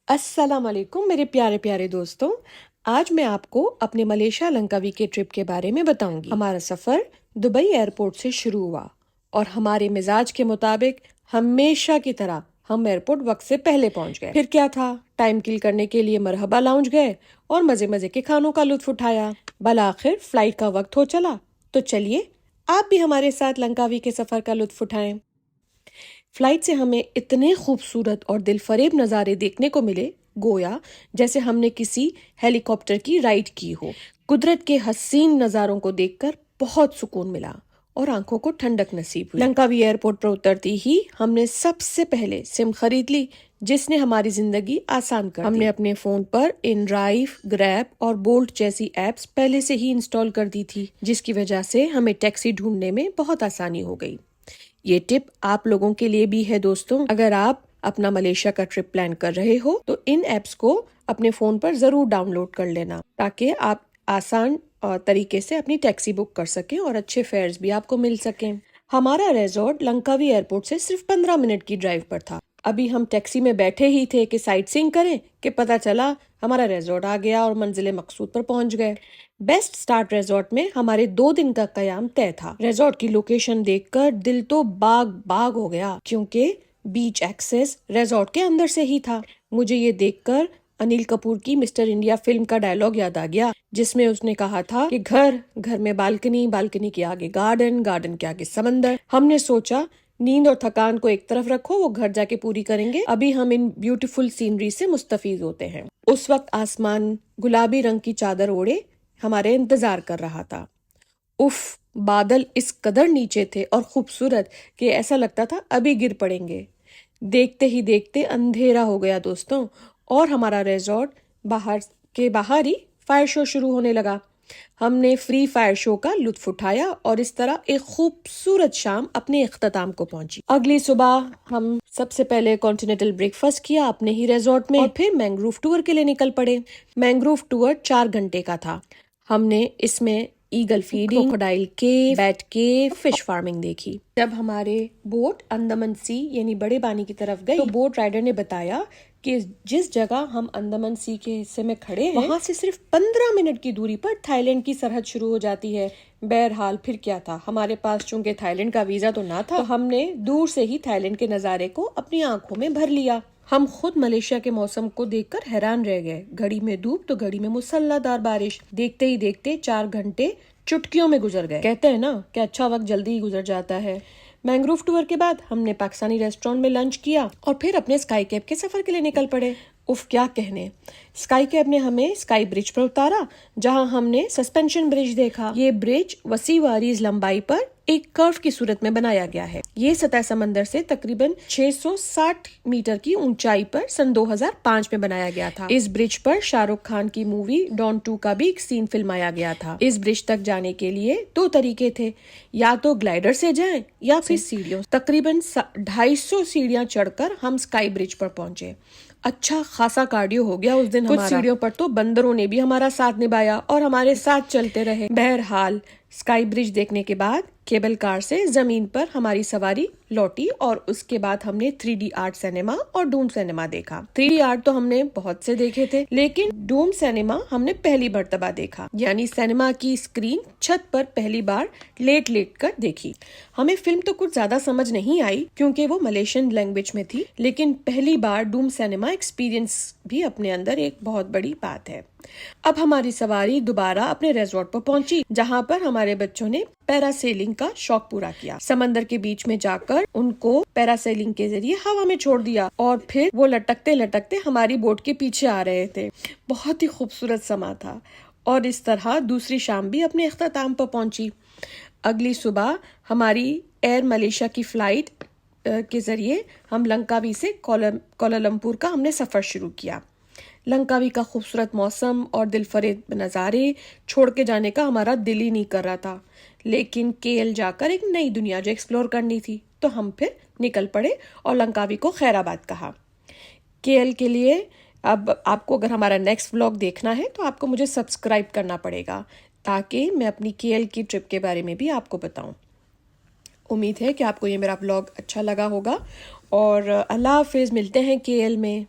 السلام علیکم میرے پیارے پیارے دوستوں، آج میں آپ کو اپنے ملیشیا لنکاوی کے ٹرپ کے بارے میں بتاؤں گی۔ ہمارا سفر دبئی ایئرپورٹ سے شروع ہوا اور ہمارے مزاج کے مطابق ہمیشہ کی طرح ہم ایئرپورٹ وقت سے پہلے پہنچ گئے۔ پھر کیا تھا، ٹائم کل کرنے کے لیے مرحبا لاؤنج گئے اور مزے مزے کے کھانوں کا لطف اٹھایا۔ بالآخر فلائٹ کا وقت ہو چلا تو چلیے آپ بھی ہمارے ساتھ لنکاوی کے سفر کا لطف اٹھائیں۔ فلائٹ سے ہمیں اتنے خوبصورت اور دل فریب نظارے دیکھنے کو ملے گویا جیسے ہم نے کسی ہیلی کاپٹر کی رائڈ کی ہو۔ قدرت کے حسین نظاروں کو دیکھ کر بہت سکون ملا اور آنکھوں کو ٹھنڈک نصیب ہوئی۔ لنکاوی ایئرپورٹ پر اترتی ہی ہم نے سب سے پہلے سم خرید لی جس نے ہماری زندگی آسان کر دی۔ ہم نے اپنے فون پر ان ڈرائیو، گریب اور بولٹ جیسی ایپس پہلے سے ہی انسٹال کر دی تھی جس کی وجہ سے ہمیں ٹیکسی ڈھونڈنے میں بہت آسانی ہو گئی۔ یہ ٹپ آپ لوگوں کے لیے بھی ہے دوستوں، اگر آپ اپنا ملیشیا کا ٹرپ پلان کر رہے ہو تو ان ایپس کو اپنے فون پر ضرور ڈاؤن لوڈ کر لینا تاکہ آپ آسان طریقے سے اپنی ٹیکسی بک کر سکیں اور اچھے فیئرز بھی آپ کو مل سکیں۔ ہمارا ریزورٹ لنکاوی ایئرپورٹ سے صرف 15 منٹ کی ڈرائیو پر تھا۔ ابھی ہم ٹیکسی میں بیٹھے ہی تھے کہ سائٹ سینگ کریں کہ پتہ چلا ہمارا ریزورٹ آ گیا اور منزل مقصود پر پہنچ گئے۔ بیسٹ سٹارٹ ریزورٹ میں ہمارے 2 دن کا قیام طے تھا۔ ریزورٹ کی لوکیشن دیکھ کر دل تو باغ باغ ہو گیا کیونکہ بیچ ایکسس ریزورٹ کے اندر سے ہی تھا۔ مجھے یہ دیکھ کر انیل کپور کی مسٹر انڈیا فلم کا ڈائلاگ یاد آ گیا جس میں اس نے کہا تھا کہ گھر میں بالکنی، بالکنی کے آگے گارڈن، گارڈن کے آگے سمندر۔ ہم نے سوچا نیند اور تھکان کو ایک طرف رکھو، وہ گھر جا کے پوری کریں گے، ابھی ہم ان بیوٹیفل سینری سے مستفید ہوتے ہیں۔ اس وقت آسمان گلابی رنگ کی چادر اوڑے ہمارے انتظار کر رہا تھا۔ اف، بادل اس قدر نیچے تھے اور خوبصورت کہ ایسا لگتا تھا ابھی گر پڑیں گے۔ دیکھتے ہی دیکھتے اندھیرا ہو گیا دوستوں اور ہمارا ریزورٹ باہر ہی فائر شو شروع ہونے لگا۔ ہم نے فری فائر شو کا لطف اٹھایا اور اس طرح ایک خوبصورت شام اپنے اختتام کو پہنچی۔ اگلی صبح ہم سب سے پہلے کانٹیننٹل بریک فاسٹ کیا اپنے ہی ریزورٹ میں اور پھر مینگروو ٹور کے لیے نکل پڑے۔ مینگروو ٹور 4 گھنٹے کا تھا۔ ہم نے اس میں ایگل فیڈنگ، کروکوڈائل کیو، بیٹ کیو، فش فارمنگ دیکھی۔ جب ہمارے بوٹ اندمان سی یعنی بڑے پانی کی طرف گئی تو بوٹ رائڈر نے بتایا کہ جس جگہ ہم اندمان سی کے حصے میں کھڑے ہیں وہاں سے صرف 15 منٹ کی دوری پر تھائی لینڈ کی سرحد شروع ہو جاتی ہے۔ بہرحال پھر کیا تھا، ہمارے پاس چونکہ تھائی لینڈ کا ویزا تو نہ تھا تو ہم نے دور سے ہی تھائی لینڈ کے نظارے کو اپنی آنکھوں میں بھر لیا۔ ہم خود ملیشیا کے موسم کو دیکھ کر حیران رہ گئے، گھڑی میں دھوپ تو گھڑی میں مسلح دار بارش۔ دیکھتے ہی دیکھتے 4 گھنٹے چٹکیوں میں گزر گئے۔ کہتے ہیں نا کہ اچھا وقت جلدی ہی گزر جاتا ہے۔ مینگروو ٹور کے بعد ہم نے پاکستانی ریسٹورینٹ میں لنچ کیا اور پھر اپنے اسکائی کیب کے سفر کے لیے نکل پڑے۔ کیا کہنے، اسکائی کیب نے ہمیں اسکائی برج پر اتارا جہاں ہم نے سسپینشن برج دیکھا۔ یہ برج وسیع و عریض لمبائی پر ایک کرو کی صورت میں بنایا گیا ہے۔ یہ سطح سمندر سے تقریباً 660 میٹر کی اونچائی پر سن 2005 میں بنایا گیا تھا۔ اس برج پر شاہ رخ خان کی مووی ڈان 2 کا بھی ایک سین فلمایا گیا تھا۔ اس برج تک جانے کے لیے 2 طریقے تھے، یا تو گلائڈر سے جائیں یا پھر سیڑھیوں۔ تقریباً 250 سیڑھیاں چڑھ کر ہم اسکائی برج پر پہنچے۔ اچھا خاصا کارڈیو ہو گیا اس دن ہمارا۔ کچھ سیڑھیوں پر تو بندروں نے بھی ہمارا ساتھ نبھایا اور ہمارے ساتھ چلتے رہے۔ بہرحال اسکائی برج دیکھنے کے بعد کیبل کار سے زمین پر ہماری سواری لوٹی اور اس کے بعد ہم نے 3D آرٹ سینما اور ڈوم سینما دیکھا۔ 3D آرٹ تو ہم نے بہت سے دیکھے تھے لیکن ڈوم سینما ہم نے پہلی مرتبہ دیکھا، یعنی سینما کی اسکرین چھت پر پہلی بار لیٹ کر دیکھی۔ ہمیں فلم تو کچھ زیادہ سمجھ نہیں آئی کیونکہ وہ ملیشین لینگویج میں تھی، لیکن پہلی بار ڈوم سینما ایکسپیرینس بھی اپنے اندر ایک بہت بڑی بات ہے۔ اب ہماری سواری دوبارہ اپنے ریزورٹ پر پہنچی جہاں پر ہمارے بچوں نے پیرا سیلنگ کا شوق پورا کیا۔ سمندر کے بیچ میں جا کر ان کو پیرا سیلنگ کے ذریعے ہوا میں چھوڑ دیا اور پھر وہ لٹکتے لٹکتے ہماری بوٹ کے پیچھے آ رہے تھے۔ بہت ہی خوبصورت سما تھا اور اس طرح دوسری شام بھی اپنے اختتام پر پہنچی۔ اگلی صبح ہماری ایئر ملیشیا کی فلائٹ کے ذریعے ہم لنکاوی سے کوالالمپور کا ہم نے سفر شروع کیا۔ لنکاوی کا خوبصورت موسم اور دل فریب نظارے چھوڑ کے جانے کا ہمارا دل ہی نہیں کر رہا تھا، لیکن KL جا کر ایک نئی دنیا جو ایکسپلور کرنی تھی تو ہم پھر نکل پڑے اور لنکاوی کو خیر آباد کہا۔ KL کے لیے اب آپ کو اگر ہمارا نیکسٹ ولاگ دیکھنا ہے تو آپ کو مجھے سبسکرائب کرنا پڑے گا تاکہ میں اپنی KL کی ٹرپ کے بارے میں بھی آپ کو بتاؤں۔ امید ہے کہ آپ کو یہ میرا ولاگ اچھا لگا ہوگا اور اللہ حافظ، ملتے ہیں KL میں۔